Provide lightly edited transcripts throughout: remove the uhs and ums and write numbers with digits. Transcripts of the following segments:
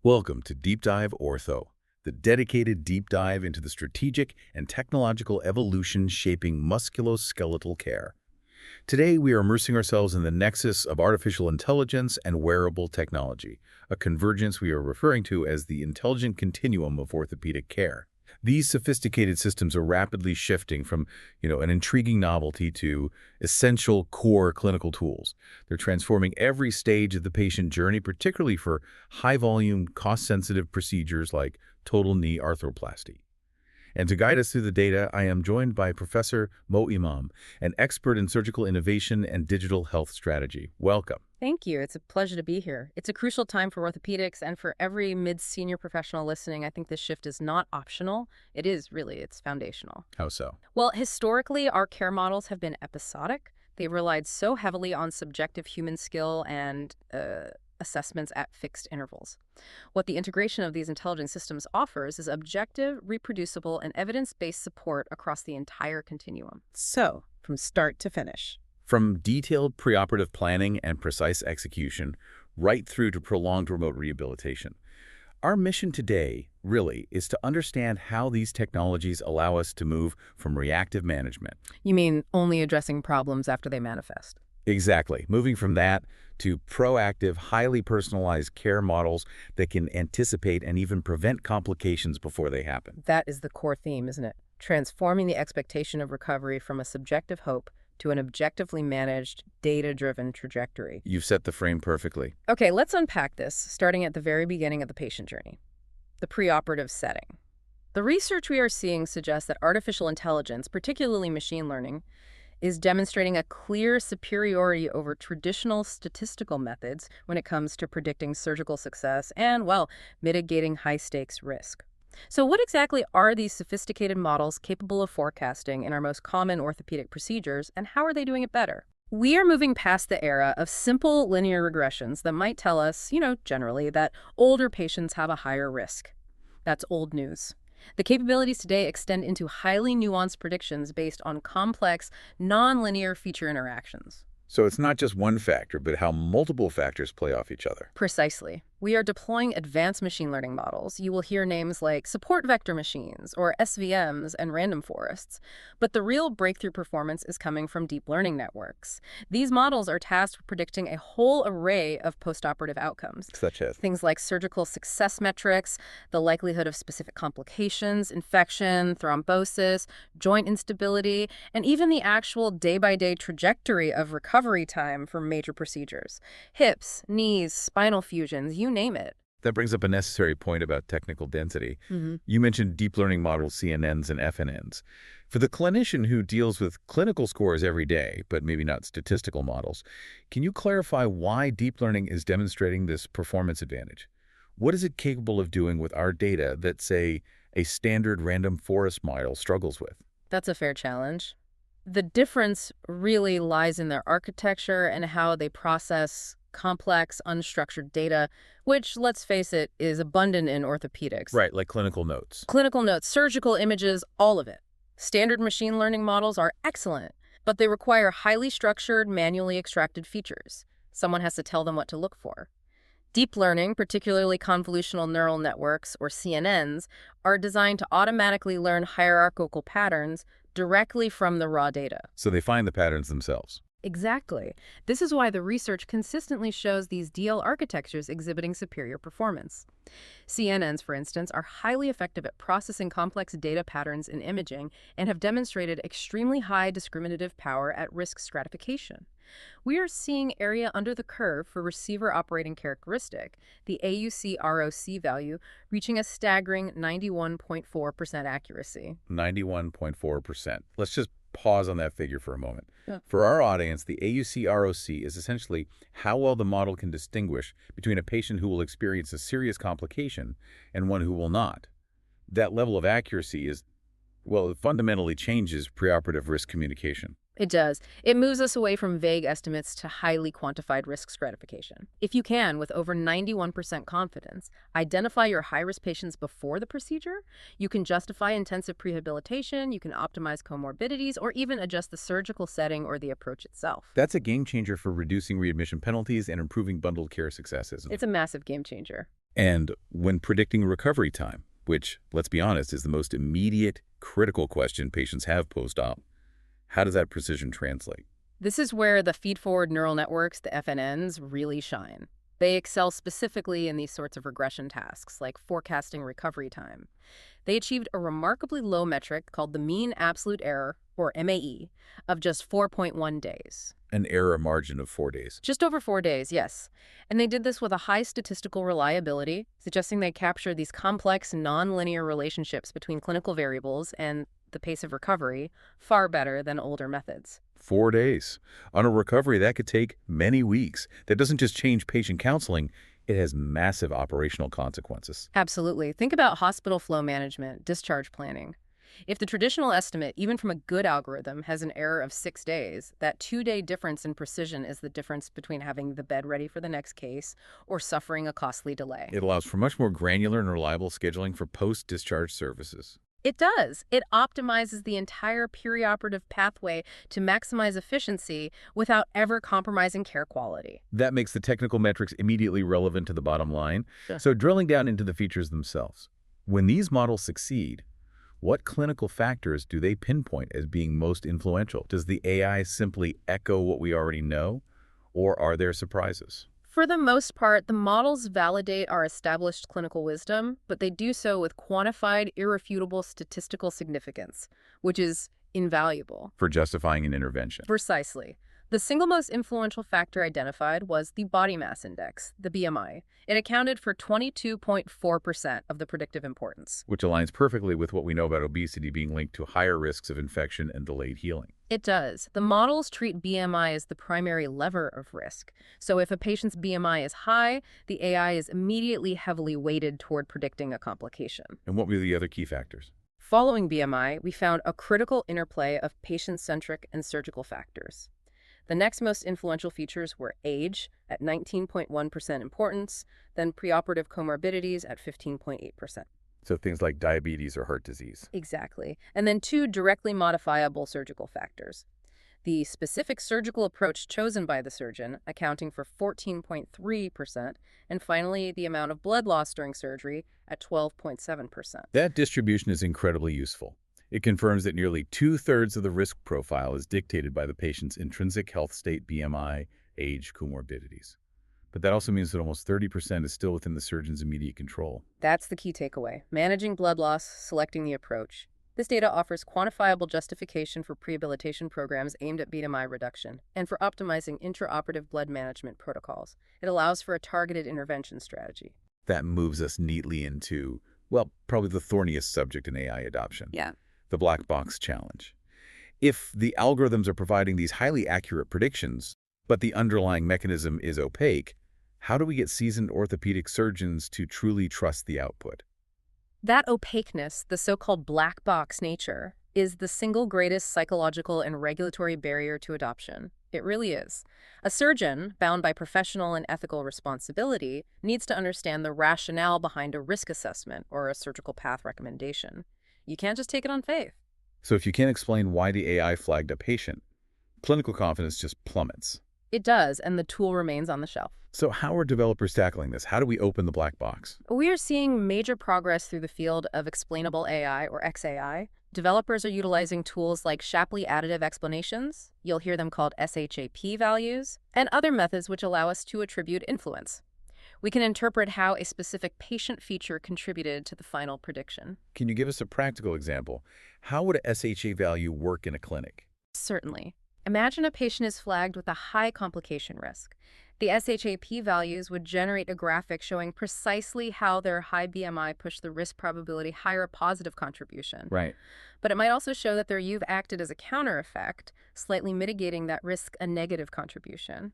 Welcome to Deep Dive Ortho, the dedicated deep dive into the strategic and technological evolution shaping musculoskeletal care. Today, we are immersing ourselves in the nexus of artificial intelligence and wearable technology, a convergence we are referring to as the intelligent continuum of orthopedic care. These sophisticated systems are rapidly shifting from, an intriguing novelty to essential core clinical tools. They're transforming every stage of the patient journey, particularly for high-volume, cost-sensitive procedures like total knee arthroplasty. And to guide us through the data, I am joined by Professor Mo Imam, an expert in surgical innovation and digital health strategy. Welcome. Thank you. It's a pleasure to be here. It's a crucial time for orthopedics, and for every mid-senior professional listening, I think this shift is not optional. It is really, it's foundational. How so? Well, historically, our care models have been episodic. They've relied so heavily on subjective human skill and assessments at fixed intervals. What the integration of these intelligent systems offers is objective, reproducible, and evidence-based support across the entire continuum. So, from start to finish. From detailed preoperative planning and precise execution, right through to prolonged remote rehabilitation. Our mission today, really, is to understand how these technologies allow us to move from reactive management. You mean only addressing problems after they manifest? Exactly. Moving from that to proactive, highly personalized care models that can anticipate and even prevent complications before they happen. That is the core theme, isn't it? Transforming the expectation of recovery from a subjective hope to an objectively managed, data-driven trajectory. You've set the frame perfectly. Okay, let's unpack this, starting at the very beginning of the patient journey, the preoperative setting. The research we are seeing suggests that artificial intelligence, particularly machine learning, is demonstrating a clear superiority over traditional statistical methods when it comes to predicting surgical success and, well, mitigating high-stakes risk. So what exactly are these sophisticated models capable of forecasting in our most common orthopedic procedures, and how are they doing it better? We are moving past the era of simple linear regressions that might tell us, generally, that older patients have a higher risk. That's old news. The capabilities today extend into highly nuanced predictions based on complex, non-linear feature interactions. So it's not just one factor, but how multiple factors play off each other. Precisely. We are deploying advanced machine learning models. You will hear names like support vector machines or SVMs and random forests. But the real breakthrough performance is coming from deep learning networks. These models are tasked with predicting a whole array of postoperative outcomes. Such as? Things like surgical success metrics, the likelihood of specific complications, infection, thrombosis, joint instability, and even the actual day-by-day trajectory of recovery time for major procedures. Hips, knees, spinal fusions, you name it. That brings up a necessary point about technical density. You mentioned deep learning models, CNNs and FNNs. For the clinician who deals with clinical scores every day, but maybe not statistical models, can you clarify why deep learning is demonstrating this performance advantage? What is it capable of doing with our data that, say, a standard random forest model struggles with? That's a fair challenge. The difference really lies in their architecture and how they process complex, unstructured data, which, let's face it, is abundant in orthopedics. Right, like clinical notes. Clinical notes, surgical images, all of it. Standard machine learning models are excellent, but they require highly structured, manually extracted features. Someone has to tell them what to look for. Deep learning, particularly convolutional neural networks, or CNNs, are designed to automatically learn hierarchical patterns directly from the raw data. So they find the patterns themselves. Exactly. This is why the research consistently shows these DL architectures exhibiting superior performance. CNNs, for instance, are highly effective at processing complex data patterns in imaging and have demonstrated extremely high discriminative power at risk stratification. We are seeing area under the curve for receiver operating characteristic, the AUC-ROC value, reaching a staggering 91.4% accuracy. 91.4%. Let's just pause on that figure for a moment. Yeah. For our audience, the AUC-ROC is essentially how well the model can distinguish between a patient who will experience a serious complication and one who will not. That level of accuracy is, well, it fundamentally changes preoperative risk communication. It does. It moves us away from vague estimates to highly quantified risk stratification. If you can, with over 91% confidence, identify your high-risk patients before the procedure, you can justify intensive prehabilitation, you can optimize comorbidities, or even adjust the surgical setting or the approach itself. That's a game changer for reducing readmission penalties and improving bundled care success, isn't It's it? a massive game changer. And when predicting recovery time, which, let's be honest, is the most immediate, critical question patients have post-op, how does that precision translate? This is where the feed-forward neural networks, the FNNs, really shine. They excel specifically in these sorts of regression tasks, like forecasting recovery time. They achieved a remarkably low metric called the mean absolute error, or MAE, of just 4.1 days. An error margin of 4 days. Just over 4 days, yes. And they did this with a high statistical reliability, suggesting they captured these complex, nonlinear relationships between clinical variables and the pace of recovery far better than older methods. 4 days. On a recovery, that could take many weeks. That doesn't just change patient counseling, it has massive operational consequences. Absolutely. Think about hospital flow management, discharge planning. If the traditional estimate, even from a good algorithm, has an error of 6 days, that 2-day difference in precision is the difference between having the bed ready for the next case or suffering a costly delay. It allows for much more granular and reliable scheduling for post-discharge services. It does. It optimizes the entire perioperative pathway to maximize efficiency without ever compromising care quality. That makes the technical metrics immediately relevant to the bottom line. Sure. So drilling down into the features themselves. When these models succeed, what clinical factors do they pinpoint as being most influential? Does the AI simply echo what we already know, or are there surprises? For the most part, the models validate our established clinical wisdom, but they do so with quantified, irrefutable statistical significance, which is invaluable. For justifying an intervention. Precisely. The single most influential factor identified was the body mass index, the BMI. It accounted for 22.4% of the predictive importance. Which aligns perfectly with what we know about obesity being linked to higher risks of infection and delayed healing. It does. The models treat BMI as the primary lever of risk. So if a patient's BMI is high, the AI is immediately heavily weighted toward predicting a complication. And what were the other key factors? Following BMI, we found a critical interplay of patient-centric and surgical factors. The next most influential features were age at 19.1% importance, then preoperative comorbidities at 15.8%. So things like diabetes or heart disease. Exactly. And then 2 directly modifiable surgical factors. The specific surgical approach chosen by the surgeon, accounting for 14.3%, and finally, the amount of blood loss during surgery at 12.7%. That distribution is incredibly useful. It confirms that nearly 2/3 of the risk profile is dictated by the patient's intrinsic health state, BMI, age, comorbidities. But that also means that almost 30% is still within the surgeon's immediate control. That's the key takeaway. Managing blood loss, selecting the approach. This data offers quantifiable justification for prehabilitation programs aimed at BMI reduction and for optimizing intraoperative blood management protocols. It allows for a targeted intervention strategy. That moves us neatly into, well, probably the thorniest subject in AI adoption. Yeah. The black box challenge. If the algorithms are providing these highly accurate predictions, but the underlying mechanism is opaque, how do we get seasoned orthopedic surgeons to truly trust the output? That opaqueness, the so-called black box nature, is the single greatest psychological and regulatory barrier to adoption. It really is. A surgeon, bound by professional and ethical responsibility, needs to understand the rationale behind a risk assessment or a surgical path recommendation. You can't just take it on faith. So if you can't explain why the AI flagged a patient, clinical confidence just plummets. It does, and the tool remains on the shelf. So how are developers tackling this? How do we open the black box? We are seeing major progress through the field of explainable AI, or XAI. Developers are utilizing tools like Shapley additive explanations, you'll hear them called SHAP values, and other methods which allow us to attribute influence. We can interpret how a specific patient feature contributed to the final prediction. Can you give us a practical example? How would a SHA value work in a clinic? Certainly. Imagine a patient is flagged with a high complication risk. The SHAP values would generate a graphic showing precisely how their high BMI pushed the risk probability higher a positive contribution. Right. But it might also show that their youth acted as a counter effect, slightly mitigating that risk a negative contribution.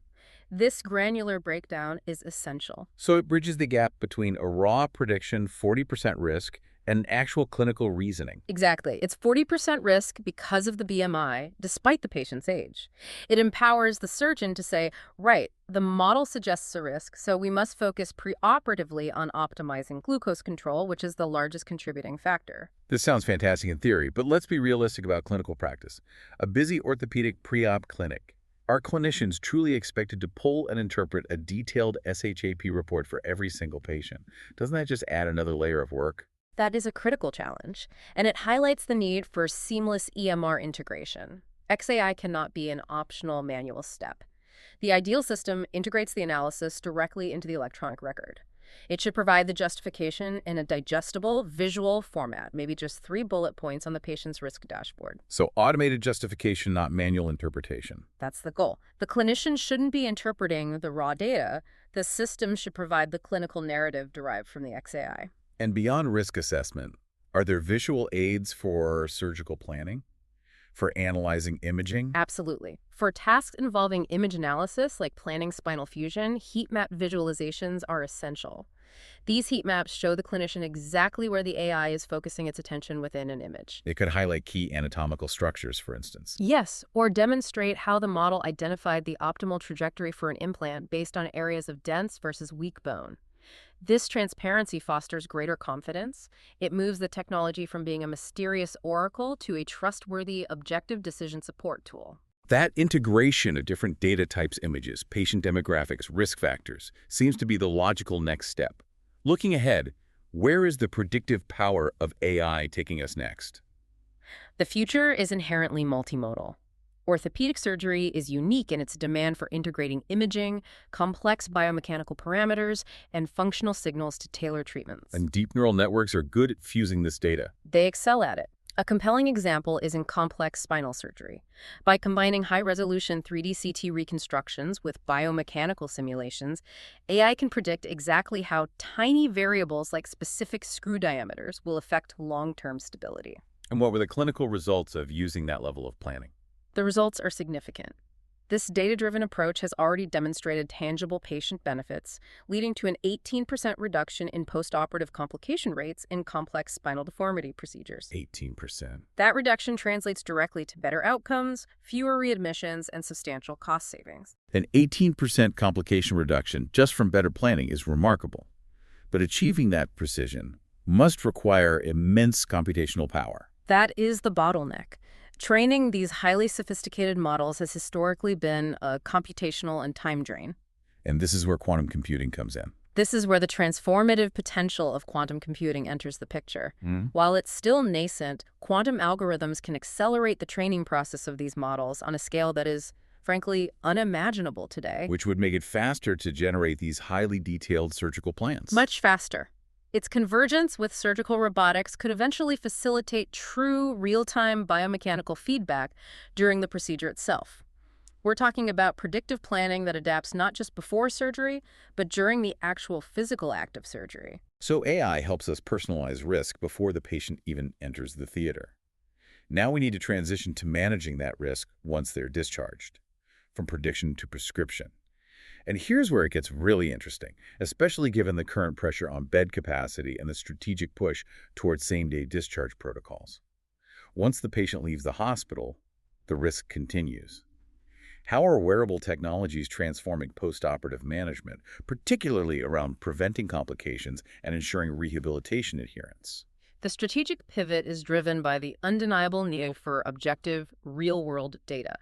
This granular breakdown is essential. So it bridges the gap between a raw prediction, 40% risk, and actual clinical reasoning. Exactly. It's 40% risk because of the BMI, despite the patient's age. It empowers the surgeon to say, right, the model suggests a risk, so we must focus preoperatively on optimizing glucose control, which is the largest contributing factor. This sounds fantastic in theory, but let's be realistic about clinical practice. A busy orthopedic pre-op clinic. Are clinicians truly expected to pull and interpret a detailed SHAP report for every single patient? Doesn't that just add another layer of work? That is a critical challenge, and it highlights the need for seamless EMR integration. XAI cannot be an optional manual step. The ideal system integrates the analysis directly into the electronic record. It should provide the justification in a digestible, visual format, maybe just 3 bullet points on the patient's risk dashboard. So automated justification, not manual interpretation. That's the goal. The clinician shouldn't be interpreting the raw data. The system should provide the clinical narrative derived from the XAI. And beyond risk assessment, are there visual aids for surgical planning? For analyzing imaging? Absolutely. For tasks involving image analysis, like planning spinal fusion, heat map visualizations are essential. These heat maps show the clinician exactly where the AI is focusing its attention within an image. It could highlight key anatomical structures, for instance. Yes, or demonstrate how the model identified the optimal trajectory for an implant based on areas of dense versus weak bone. This transparency fosters greater confidence. It moves the technology from being a mysterious oracle to a trustworthy, objective decision support tool. That integration of different data types, images, patient demographics, risk factors, seems to be the logical next step. Looking ahead, where is the predictive power of AI taking us next? The future is inherently multimodal. Orthopedic surgery is unique in its demand for integrating imaging, complex biomechanical parameters, and functional signals to tailor treatments. And deep neural networks are good at fusing this data. They excel at it. A compelling example is in complex spinal surgery. By combining high-resolution 3D CT reconstructions with biomechanical simulations, AI can predict exactly how tiny variables like specific screw diameters will affect long-term stability. And what were the clinical results of using that level of planning? The results are significant. This data-driven approach has already demonstrated tangible patient benefits, leading to an 18% reduction in postoperative complication rates in complex spinal deformity procedures. 18%. That reduction translates directly to better outcomes, fewer readmissions, and substantial cost savings. An 18% complication reduction just from better planning is remarkable. But achieving that precision must require immense computational power. That is the bottleneck. Training these highly sophisticated models has historically been a computational and time drain. And this is where quantum computing comes in. This is where the transformative potential of quantum computing enters the picture. While it's still nascent, quantum algorithms can accelerate the training process of these models on a scale that is, frankly, unimaginable today. Which would make it faster to generate these highly detailed surgical plans. Much faster. Its convergence with surgical robotics could eventually facilitate true real-time biomechanical feedback during the procedure itself. We're talking about predictive planning that adapts not just before surgery, but during the actual physical act of surgery. So AI helps us personalize risk before the patient even enters the theater. Now we need to transition to managing that risk once they're discharged, from prediction to prescription. And here's where it gets really interesting, especially given the current pressure on bed capacity and the strategic push towards same-day discharge protocols. Once the patient leaves the hospital, the risk continues. How are wearable technologies transforming postoperative management, particularly around preventing complications and ensuring rehabilitation adherence? The strategic pivot is driven by the undeniable need for objective, real-world data.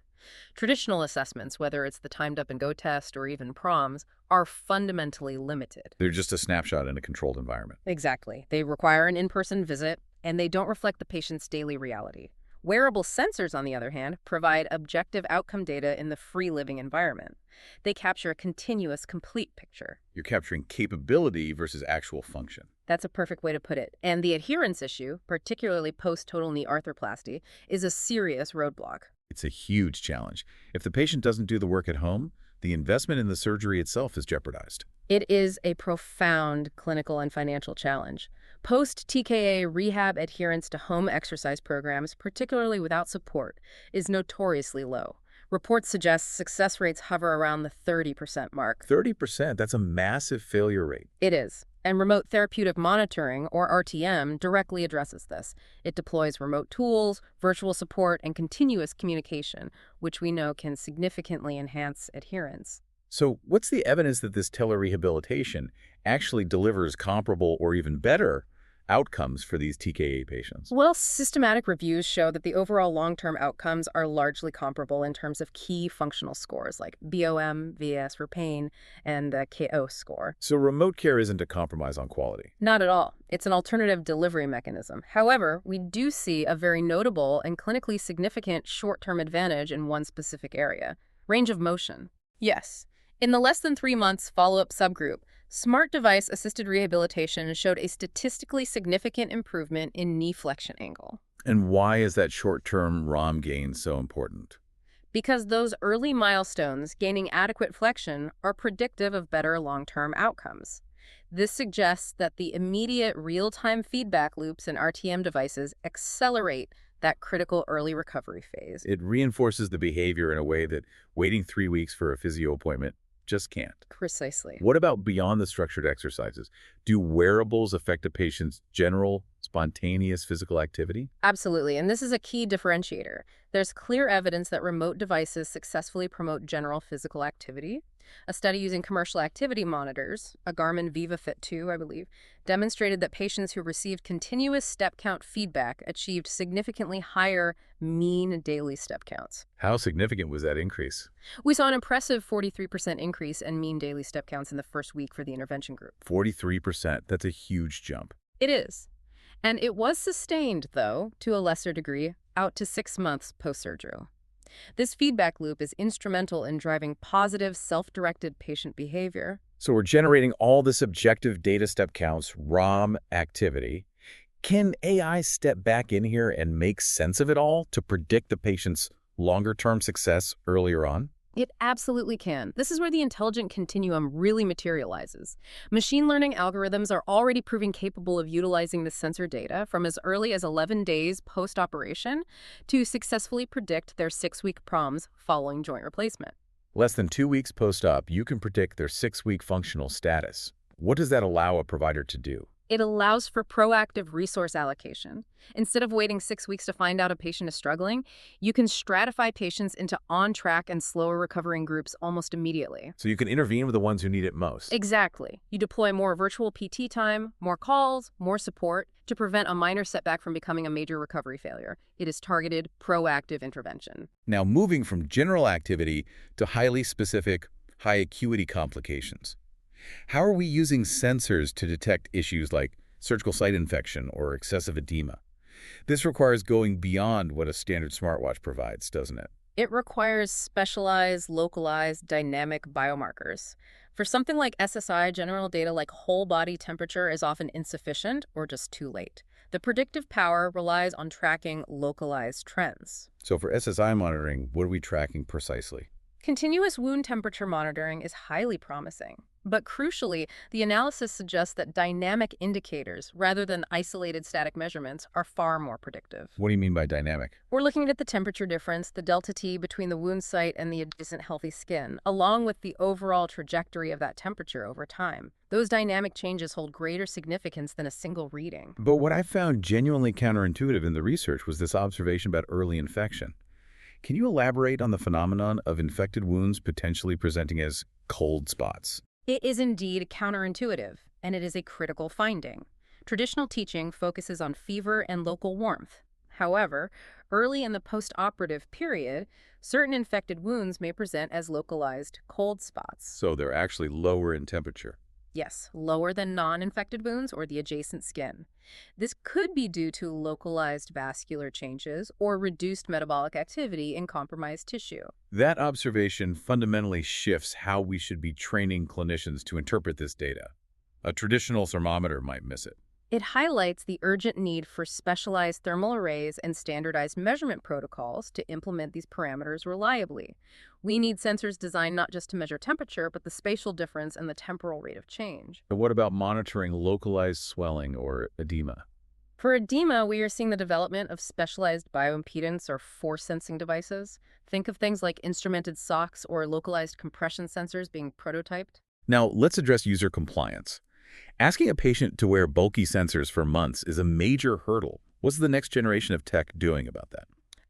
Traditional assessments, whether it's the timed up and go test or even PROMs, are fundamentally limited. They're just a snapshot in a controlled environment. Exactly. They require an in-person visit, and they don't reflect the patient's daily reality. Wearable sensors, on the other hand, provide objective outcome data in the free living environment. They capture a continuous, complete picture. You're capturing capability versus actual function. That's a perfect way to put it. And the adherence issue, particularly post-total knee arthroplasty, is a serious roadblock. It's a huge challenge. If the patient doesn't do the work at home, the investment in the surgery itself is jeopardized. It is a profound clinical and financial challenge. Post-TKA rehab adherence to home exercise programs, particularly without support, is notoriously low. Reports suggest success rates hover around the 30% mark. 30%, that's a massive failure rate. It is. And remote therapeutic monitoring, or RTM, directly addresses this. It deploys remote tools, virtual support, and continuous communication, which we know can significantly enhance adherence. So what's the evidence that this telerehabilitation actually delivers comparable or even better outcomes for these TKA patients? Well, systematic reviews show that the overall long-term outcomes are largely comparable in terms of key functional scores like BOM, VAS for pain, and the KO score. So remote care isn't a compromise on quality. Not at all. It's an alternative delivery mechanism. However, we do see a very notable and clinically significant short-term advantage in one specific area: range of motion. Yes. In the less than 3 months follow-up subgroup, smart device-assisted rehabilitation showed a statistically significant improvement in knee flexion angle. And why is that short-term ROM gain so important? Because those early milestones, gaining adequate flexion, are predictive of better long-term outcomes. This suggests that the immediate real-time feedback loops in RTM devices accelerate that critical early recovery phase. It reinforces the behavior in a way that waiting 3 weeks for a physio appointment just can't. Precisely. What about beyond the structured exercises? Do wearables affect a patient's general, spontaneous physical activity? Absolutely, and this is a key differentiator. There's clear evidence that remote devices successfully promote general physical activity. A study using commercial activity monitors, a Garmin VivaFit 2, I believe, demonstrated that patients who received continuous step count feedback achieved significantly higher mean daily step counts. How significant was that increase? We saw an impressive 43% increase in mean daily step counts in the first week for the intervention group. 43%. That's a huge jump. It is. And it was sustained, though, to a lesser degree, out to 6 months post-surgery. This feedback loop is instrumental in driving positive, self-directed patient behavior. So we're generating all this objective data step counts, ROM activity. Can AI step back in here and make sense of it all to predict the patient's longer-term success earlier on? It absolutely can. This is where the intelligent continuum really materializes. Machine learning algorithms are already proving capable of utilizing the sensor data from as early as 11 days post-operation to successfully predict their 6-week PROMs following joint replacement. Less than 2 weeks post-op, you can predict their 6-week functional status. What does that allow a provider to do? It allows for proactive resource allocation. Instead of waiting 6 weeks to find out a patient is struggling, you can stratify patients into on-track and slower recovering groups almost immediately. So you can intervene with the ones who need it most. Exactly. You deploy more virtual PT time, more calls, more support to prevent a minor setback from becoming a major recovery failure. It is targeted, proactive intervention. Now, moving from general activity to highly specific, high-acuity complications. How are we using sensors to detect issues like surgical site infection or excessive edema? This requires going beyond what a standard smartwatch provides, doesn't it? It requires specialized, localized, dynamic biomarkers. For something like SSI, general data like whole body temperature is often insufficient or just too late. The predictive power relies on tracking localized trends. So for SSI monitoring, what are we tracking precisely? Continuous wound temperature monitoring is highly promising. But crucially, the analysis suggests that dynamic indicators, rather than isolated static measurements, are far more predictive. What do you mean by dynamic? We're looking at the temperature difference, the delta T between the wound site and the adjacent healthy skin, along with the overall trajectory of that temperature over time. Those dynamic changes hold greater significance than a single reading. But what I found genuinely counterintuitive in the research was this observation about early infection. Can you elaborate on the phenomenon of infected wounds potentially presenting as cold spots? It is indeed counterintuitive, and it is a critical finding. Traditional teaching focuses on fever and local warmth. However, early in the post-operative period, certain infected wounds may present as localized cold spots. So they're actually lower in temperature. Yes, lower than non-infected wounds or the adjacent skin. This could be due to localized vascular changes or reduced metabolic activity in compromised tissue. That observation fundamentally shifts how we should be training clinicians to interpret this data. A traditional thermometer might miss it. It highlights the urgent need for specialized thermal arrays and standardized measurement protocols to implement these parameters reliably. We need sensors designed not just to measure temperature, but the spatial difference and the temporal rate of change. But what about monitoring localized swelling or edema? For edema, we are seeing the development of specialized bioimpedance or force sensing devices. Think of things like instrumented socks or localized compression sensors being prototyped. Now, let's address user compliance. Asking a patient to wear bulky sensors for months is a major hurdle. What's the next generation of tech doing about that?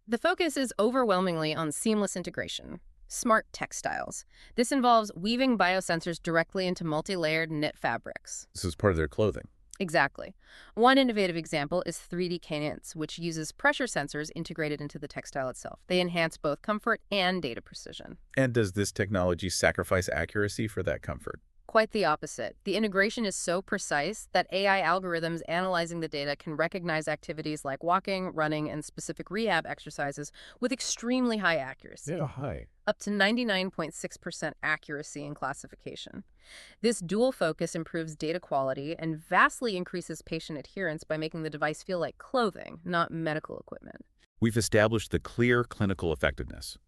The focus is overwhelmingly on seamless integration. Smart textiles. This involves weaving biosensors directly into multi-layered knit fabrics. This is part of their clothing. Exactly. One innovative example is 3D knits, which uses pressure sensors integrated into the textile itself. They enhance both comfort and data precision. And does this technology sacrifice accuracy for that comfort? Quite the opposite. The integration is so precise that AI algorithms analyzing the data can recognize activities like walking, running, and specific rehab exercises with extremely high accuracy. Yeah, hi. Up to 99.6% accuracy in classification. This dual focus improves data quality and vastly increases patient adherence by making the device feel like clothing, not medical equipment. We've established the clear clinical effectiveness.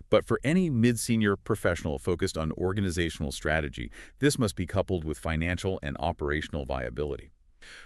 But for any mid-senior professional focused on organizational strategy, this must be coupled with financial and operational viability.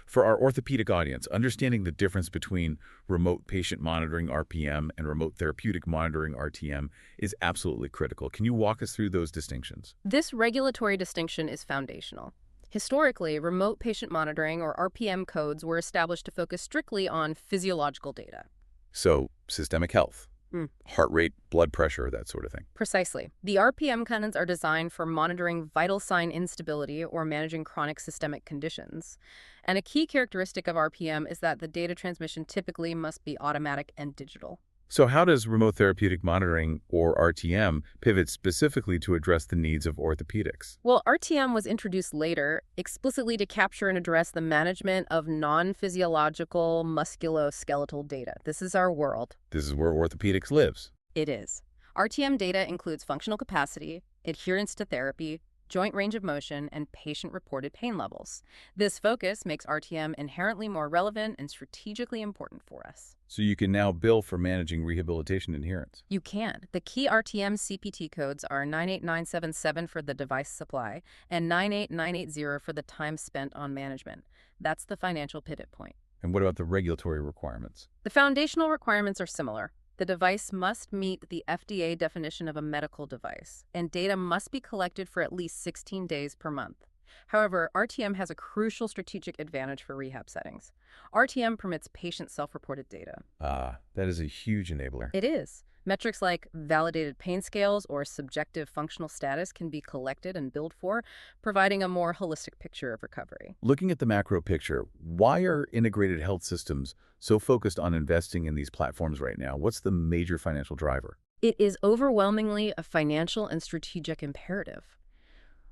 For our orthopedic audience, understanding the difference between remote patient monitoring RPM and remote therapeutic monitoring RTM is absolutely critical. Can you walk us through those distinctions? This regulatory distinction is foundational. Historically, remote patient monitoring, or RPM codes, were established to focus strictly on physiological data. So, systemic health, Mm. heart rate, blood pressure, that sort of thing. Precisely. The RPM codes are designed for monitoring vital sign instability or managing chronic systemic conditions. And a key characteristic of RPM is that the data transmission typically must be automatic and digital. So how does remote therapeutic monitoring, or RTM, pivot specifically to address the needs of orthopedics? Well, RTM was introduced later, explicitly to capture and address the management of non-physiological musculoskeletal data. This is our world. This is where orthopedics lives. It is. RTM data includes functional capacity, adherence to therapy, joint range of motion, and patient-reported pain levels. This focus makes RTM inherently more relevant and strategically important for us. So you can now bill for managing rehabilitation adherence. You can. The key RTM CPT codes are 98977 for the device supply and 98980 for the time spent on management. That's the financial pivot point. And what about the regulatory requirements? The foundational requirements are similar. The device must meet the FDA definition of a medical device, and data must be collected for at least 16 days per month. However, RTM has a crucial strategic advantage for rehab settings. RTM permits patient self-reported data. That is a huge enabler. It is. Metrics like validated pain scales or subjective functional status can be collected and billed for, providing a more holistic picture of recovery. Looking at the macro picture, why are integrated health systems so focused on investing in these platforms right now? What's the major financial driver? It is overwhelmingly a financial and strategic imperative.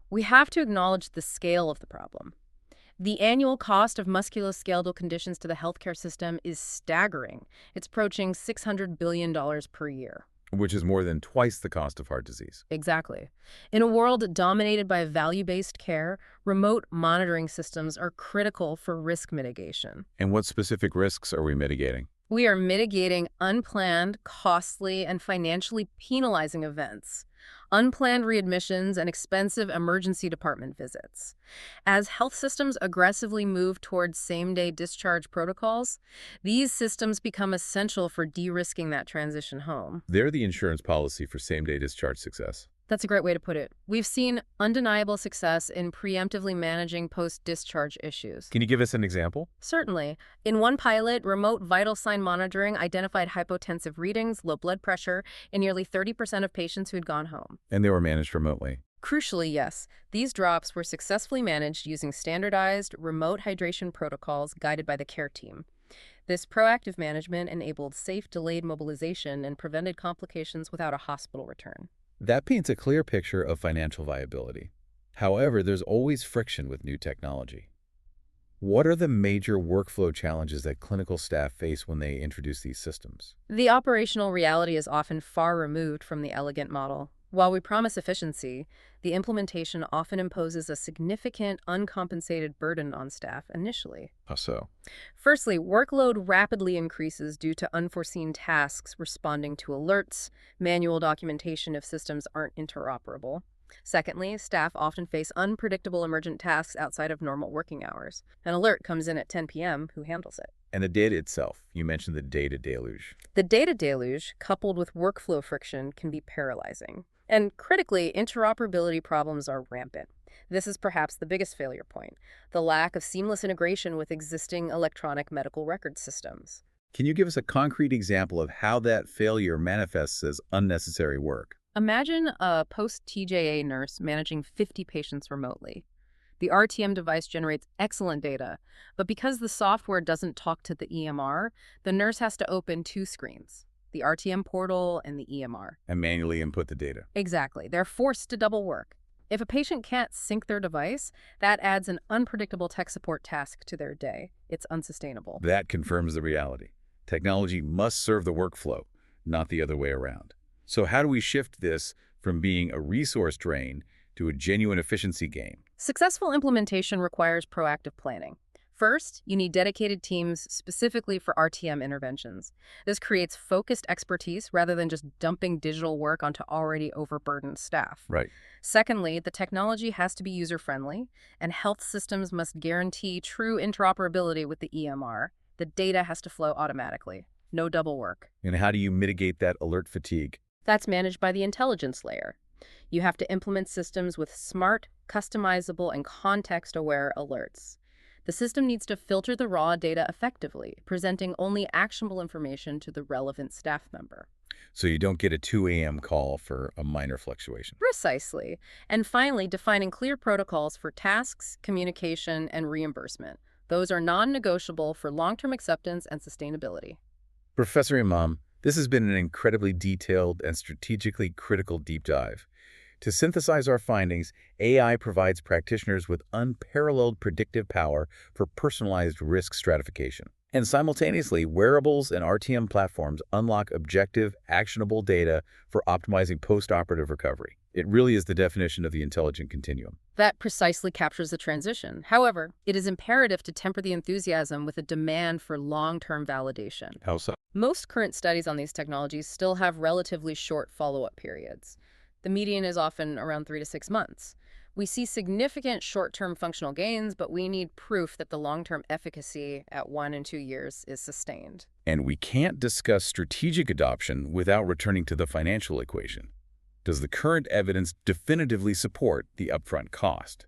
We have to acknowledge the scale of the problem. The annual cost of musculoskeletal conditions to the healthcare system is staggering. It's approaching $600 billion per year. Which is more than twice the cost of heart disease. Exactly. In a world dominated by value-based care, remote monitoring systems are critical for risk mitigation. And what specific risks are we mitigating? We are mitigating unplanned, costly, and financially penalizing events, unplanned readmissions, and expensive emergency department visits. As health systems aggressively move towards same-day discharge protocols, these systems become essential for de-risking that transition home. They're the insurance policy for same-day discharge success. That's a great way to put it. We've seen undeniable success in preemptively managing post-discharge issues. Can you give us an example? Certainly. In one pilot, remote vital sign monitoring identified hypotensive readings, low blood pressure, in nearly 30% of patients who'd gone home. And they were managed remotely. Crucially, yes, these drops were successfully managed using standardized remote hydration protocols guided by the care team. This proactive management enabled safe delayed mobilization and prevented complications without a hospital return. That paints a clear picture of financial viability. However, there's always friction with new technology. What are the major workflow challenges that clinical staff face when they introduce these systems? The operational reality is often far removed from the elegant model. While we promise efficiency, the implementation often imposes a significant uncompensated burden on staff initially. How so? Firstly, workload rapidly increases due to unforeseen tasks responding to alerts, manual documentation if systems aren't interoperable. Secondly, staff often face unpredictable emergent tasks outside of normal working hours. An alert comes in at 10 p.m., who handles it? And the data itself, you mentioned the data deluge. The data deluge, coupled with workflow friction, can be paralyzing. And critically, interoperability problems are rampant. This is perhaps the biggest failure point, the lack of seamless integration with existing electronic medical record systems. Can you give us a concrete example of how that failure manifests as unnecessary work? Imagine a post-TJA nurse managing 50 patients remotely. The RTM device generates excellent data, but because the software doesn't talk to the EMR, the nurse has to open two screens, the RTM portal and the EMR. And manually input the data. Exactly. They're forced to double work. If a patient can't sync their device, that adds an unpredictable tech support task to their day. It's unsustainable. That confirms the reality. Technology must serve the workflow, not the other way around. So how do we shift this from being a resource drain to a genuine efficiency gain? Successful implementation requires proactive planning. First, you need dedicated teams specifically for RTM interventions. This creates focused expertise rather than just dumping digital work onto already overburdened staff. Right. Secondly, the technology has to be user-friendly, and health systems must guarantee true interoperability with the EMR. The data has to flow automatically. No double work. And how do you mitigate that alert fatigue? That's managed by the intelligence layer. You have to implement systems with smart, customizable, and context-aware alerts. The system needs to filter the raw data effectively, presenting only actionable information to the relevant staff member. So you don't get a 2 a.m. call for a minor fluctuation. Precisely. And finally, defining clear protocols for tasks, communication, and reimbursement. Those are non-negotiable for long-term acceptance and sustainability. Professor Imam, this has been an incredibly detailed and strategically critical deep dive. To synthesize our findings, AI provides practitioners with unparalleled predictive power for personalized risk stratification. And simultaneously, wearables and RTM platforms unlock objective, actionable data for optimizing post-operative recovery. It really is the definition of the intelligent continuum. That precisely captures the transition. However, it is imperative to temper the enthusiasm with a demand for long-term validation. How so? Most current studies on these technologies still have relatively short follow-up periods. The median is often around 3 to 6 months. We see significant short-term functional gains, but we need proof that the long-term efficacy at 1 and 2 years is sustained. And we can't discuss strategic adoption without returning to the financial equation. Does the current evidence definitively support the upfront cost?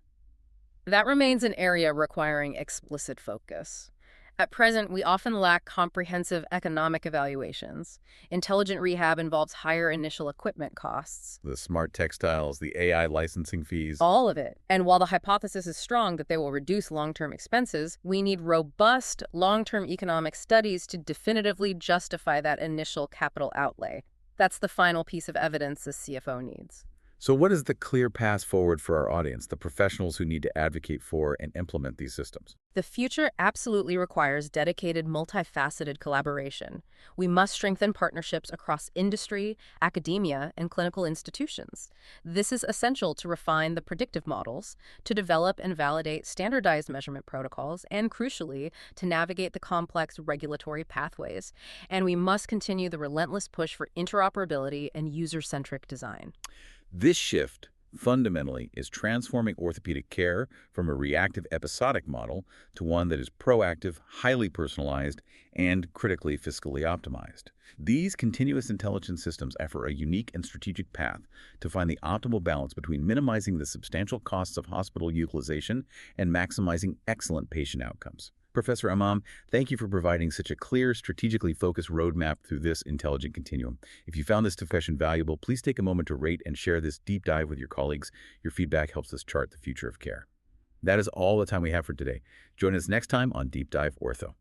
That remains an area requiring explicit focus. At present, we often lack comprehensive economic evaluations. Intelligent rehab involves higher initial equipment costs. The smart textiles, the AI licensing fees. All of it. And while the hypothesis is strong that they will reduce long-term expenses, we need robust long-term economic studies to definitively justify that initial capital outlay. That's the final piece of evidence the CFO needs. So what is the clear path forward for our audience, the professionals who need to advocate for and implement these systems? The future absolutely requires dedicated, multifaceted collaboration. We must strengthen partnerships across industry, academia, and clinical institutions. This is essential to refine the predictive models, to develop and validate standardized measurement protocols, and crucially, to navigate the complex regulatory pathways. And we must continue the relentless push for interoperability and user-centric design. This shift, fundamentally, is transforming orthopedic care from a reactive episodic model to one that is proactive, highly personalized, and critically fiscally optimized. These continuous intelligence systems offer a unique and strategic path to find the optimal balance between minimizing the substantial costs of hospital utilization and maximizing excellent patient outcomes. Professor Imam, thank you for providing such a clear, strategically focused roadmap through this intelligent continuum. If you found this discussion valuable, please take a moment to rate and share this deep dive with your colleagues. Your feedback helps us chart the future of care. That is all the time we have for today. Join us next time on Deep Dive Ortho.